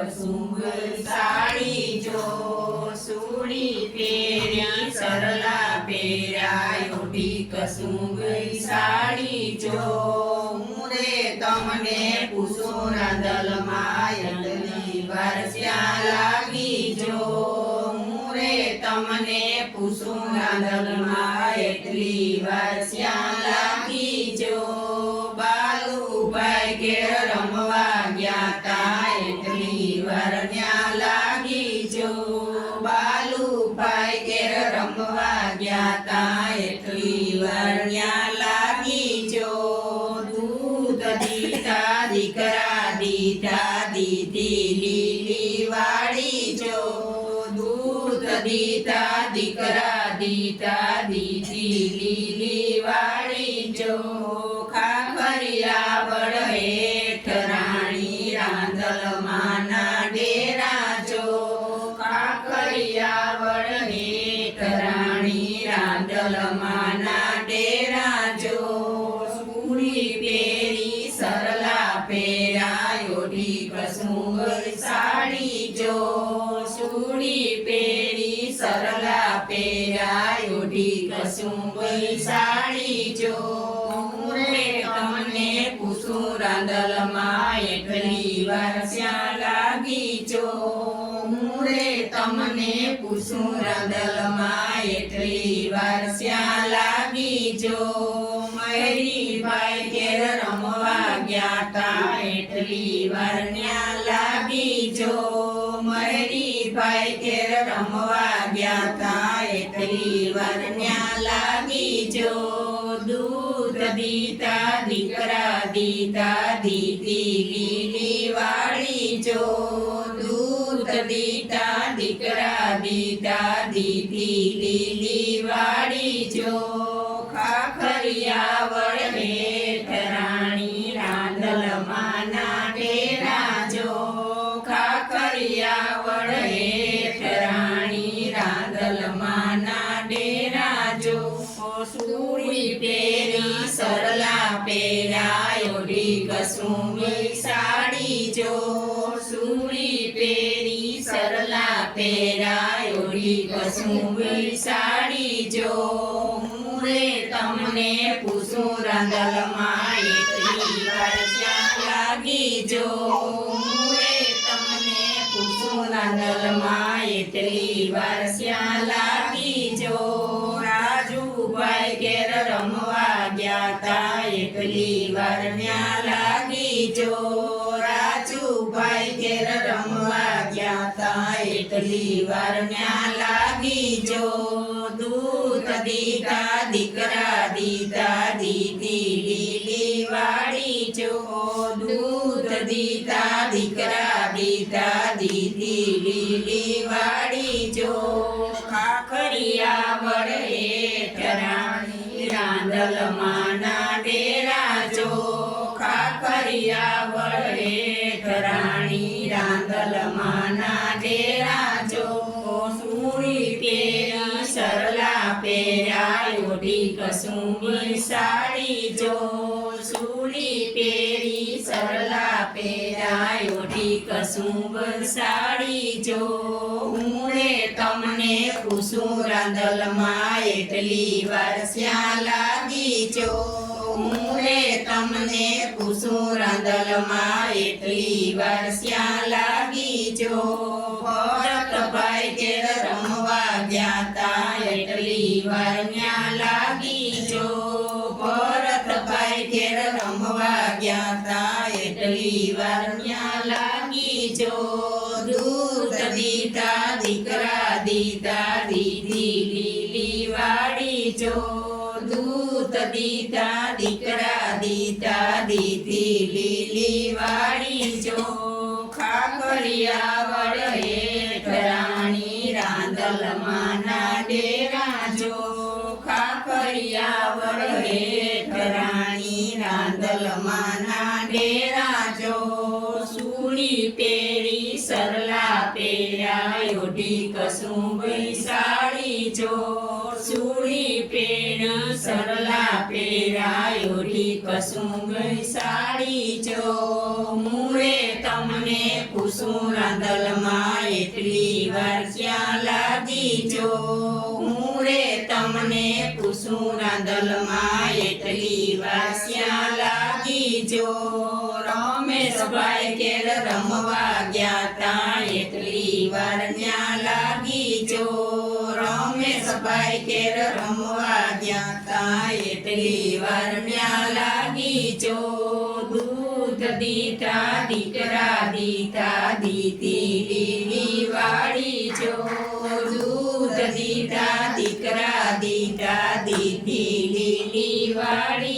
કસુંબ સાડી જો સુડી પહેર્યા સરલા પહેર્યા ઓઢી કસુંબ સાડી જો હું રે તમને પૂછું રાંદલમાં એટલી વાર શ્યાં લાગી જો હું રે તમને પૂછું રાંદલમાં એટલી વાર શ્યાં લાગી જો બાલુભાઈ ઘેર રમવા ગયા તા એટલી વાર ન્યા લાગી જો બાલુભાઈ ઘેર રમવા ગયા તા એટલી વાર ન્યા લાગી જો દૂધ દીધા દીકરા દીધા દીધી લીલી વાળી જો દૂધ દીધા દીકરા દીધા દીધી લીલી વાળી જો ખાખરિયા બળ હેઠ રાણી રાંદલમાના ડેરા જો ખાખરિયા બળ હેઠ રાણી રાંદલમાના ડેરા જો સુડી પહેરી સરલા પહેરા ઓઢી કસુંબ સાડી જો સુડી પહેરી સરલા પહેરા ઓઢી કસુંબ સાડી જો તમને પૂછું રાંદલમાં એટલી વાર શ્યાં લાગી જો હું રે તમને પૂછું રાંદલમાં એટલી વાર શ્યાં લાગી જો મહેરીભાઈ ઘેર રમવા ગયા તા એટલી વાર ન્યા લાગી જો મહેરીભાઈ ઘેર રમવા ગયા તા એટલી વાર ન્યા લાગી જો દૂધ દીધા દીકરા દીધા દીધી લીલી વાળી જો દૂધ દીધા દીકરા દીધા દીધી લીલી વાળી જો ખાખરિયા વળ હેઠ રાણી રાંદલમાના ડેરા જો ખાખરિયા વળ હેઠ રાણી રાંદલમાના ડેરા જો સુડી પહેરી સરલા પહેરા ઓઢી કસુંબ સાડી જો સુડી પહેરી સરલા પહેરા ઓઢી કસુંબ સાડી જો હું રે તમને પૂછું રાંદલમાં એટલી વાર શ્યાં લાગી જો હું રે તમને પૂછું રાંદલમાં એટલી વાર શ્યાં લાગી જો રાજુભાઈ ઘેર રમવા ગયા તા એટલી વાર ન્યા લાગી જો રાજુભાઈ ઘેર રમવા ગયા તા એટલી વાર ન્યા લાગી જો દૂધ દીધા દીકરા દીધા દીધી લીલી વાળી જો દૂધ દીધા દીકરા દીધા દીધી લીલી વાળી જો ખાખરિયા વળ હેઠ રાણી રાંદલમાના ડેરા જો ખાખરિયા વળ હેઠ રાણી રાંદલમાના ડેરા જો સુડી પહેરી સરલા પહેરા ઓઢી કસુંબ સાડી જો સુડી પહેરી સરલા પહેરા ઓઢી કસુંબ સાડી જો હું રે તમને પૂછું રાંદલમાં એટલી વાર શ્યાં લાગી જો હું રે તમને પૂછું રાંદલમાં એટલી વાર શ્યાં લાગી જો ભરતભાઈ ઘેર રમવા ગયા તા એટલી વાર ન્યા લાગી જો ભરતભાઈ ઘેર રમવા ગયા તા એટલી વાર ન્યા લાગી જો દૂધ દીધા દીકરા દીધા દીધી લીલી વાળી જો દૂધ દીધા દીકરા દીધા દીધી લીલી વાળી જો ખાખરિયા વળ હેઠ રાણી રાંદલમાના ડેરા જો ખાખરિયા વળ હેઠ રાણી રાંદલમાના ડેરા જો સુડી પહેરી સરલા પહેરા ઓઢી કસુંબ સાડી જો સુડી પેણ સરલા પહેરા ઓઢી કસુંબ સાડી જો મુરે તમને ખુશ પૂછું રાંદલમાં એટલી વાર ક્યાં લાગી જો હું રે તમને પૂછું રાંદલમાં એટલી વાર ક્યાં લાગી જો રમેશભાઈ ઘેર રમવા ગયા તા એટલી વાર ન્યા લાગી જો રમેશભાઈ ઘેર રમવા ગયા તા એટલી વાર ન્યા લાગી જો દૂધ દીધા દીકરા દીધા દીધી લીલી વાળી જો દૂધ દીધા દીકરા દીધા દીધી લીલી વાળી